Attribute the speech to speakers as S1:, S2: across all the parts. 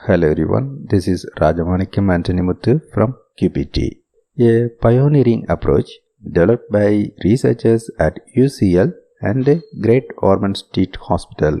S1: Hello everyone, this is Rajamanikam Antonimuthu from QPT. A pioneering approach developed by researchers at UCL and Great Ormond Street Hospital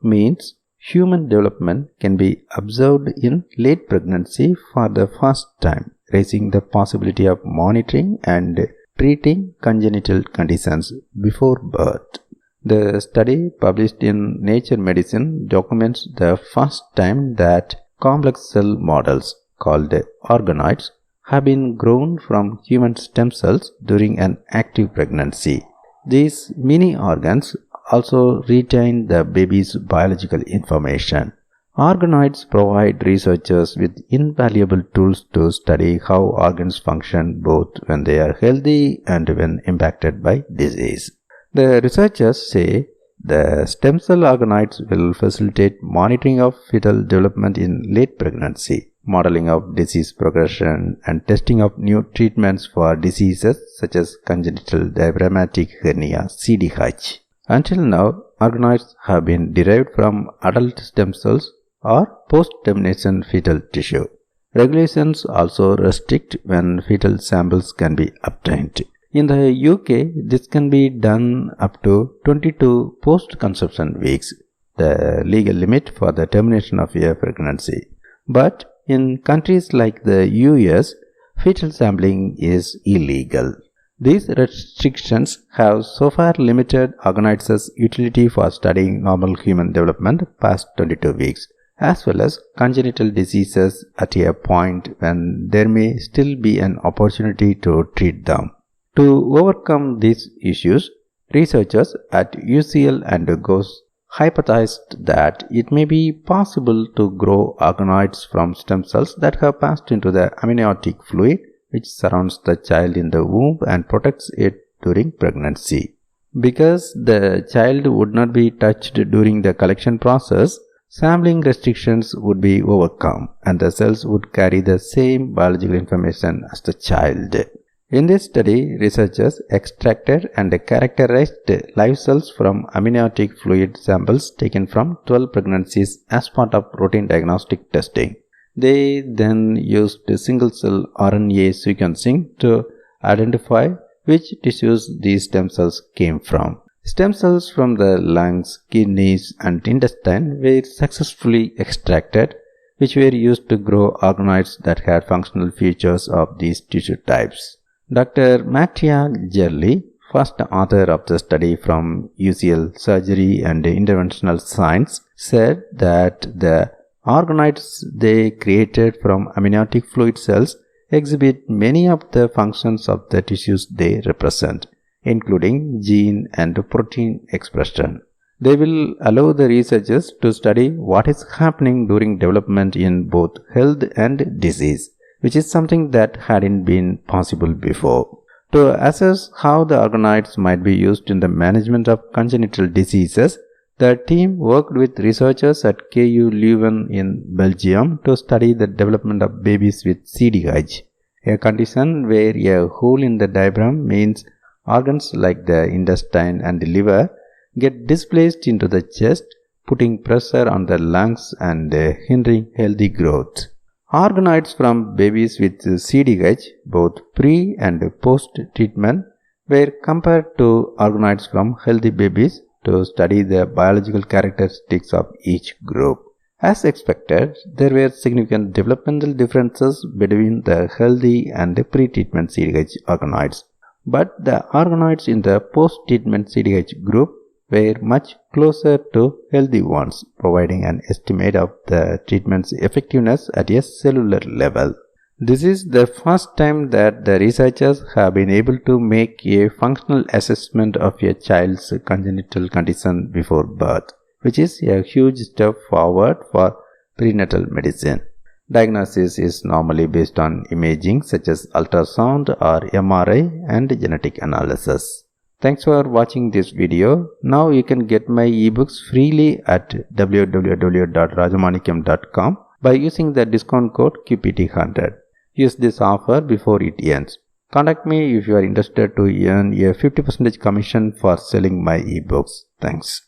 S1: means human development can be observed in late pregnancy for the first time, raising the possibility of monitoring and treating congenital conditions before birth. The study, published in Nature Medicine, documents the first time that complex cell models called organoids have been grown from human stem cells during an active pregnancy. These mini organs also retain the baby's biological information. Organoids provide researchers with invaluable tools to study how organs function both when they are healthy and when impacted by disease. The researchers say the stem cell organoids will facilitate monitoring of fetal development in late pregnancy, modeling of disease progression, and testing of new treatments for diseases such as congenital diaphragmatic hernia (CDH). Until now, organoids have been derived from adult stem cells or post-termination fetal tissue. Regulations also restrict when fetal samples can be obtained. In the UK, this can be done up to 22 post-conception weeks, the legal limit for the termination of a pregnancy. But in countries like the US, fetal sampling is illegal. These restrictions have so far limited organoids' utility for studying normal human development past 22 weeks, as well as congenital diseases at a point when there may still be an opportunity to treat them. To overcome these issues, researchers at UCL and GOS hypothesized that it may be possible to grow organoids from stem cells that have passed into the amniotic fluid which surrounds the child in the womb and protects it during pregnancy. Because the child would not be touched during the collection process, sampling restrictions would be overcome and the cells would carry the same biological information as the child. In this study, researchers extracted and characterized live cells from amniotic fluid samples taken from 12 pregnancies as part of routine diagnostic testing. They then used single-cell RNA sequencing to identify which tissues these stem cells came from. Stem cells from the lungs, kidneys, and intestine were successfully extracted, which were used to grow organoids that had functional features of these tissue types. Dr. Mattia Gerli, first author of the study from UCL Surgery and Interventional Science, said that the organoids they created from amniotic fluid cells exhibit many of the functions of the tissues they represent, including gene and protein expression. They will allow the researchers to study what is happening during development in both health and disease, which is something that hadn't been possible before. To assess how the organoids might be used in the management of congenital diseases, the team worked with researchers at KU Leuven in Belgium to study the development of babies with CDH, a condition where a hole in the diaphragm means organs like the intestine and the liver get displaced into the chest, putting pressure on the lungs and hindering healthy growth. Organoids from babies with CDH, both pre and post-treatment, were compared to organoids from healthy babies to study the biological characteristics of each group. As expected, there were significant developmental differences between the healthy and pre-treatment CDH organoids, but the organoids in the post-treatment CDH group were much closer to healthy ones, providing an estimate of the treatment's effectiveness at a cellular level. This is the first time that the researchers have been able to make a functional assessment of a child's congenital condition before birth, which is a huge step forward for prenatal medicine. Diagnosis is normally based on imaging such as ultrasound or MRI and genetic analysis. Thanks for watching this video. Now you can get my ebooks freely at www.rajamanikam.com by using the discount code QPT100. Use this offer before it ends. Contact me if you are interested to earn a 50% commission for selling my ebooks. Thanks.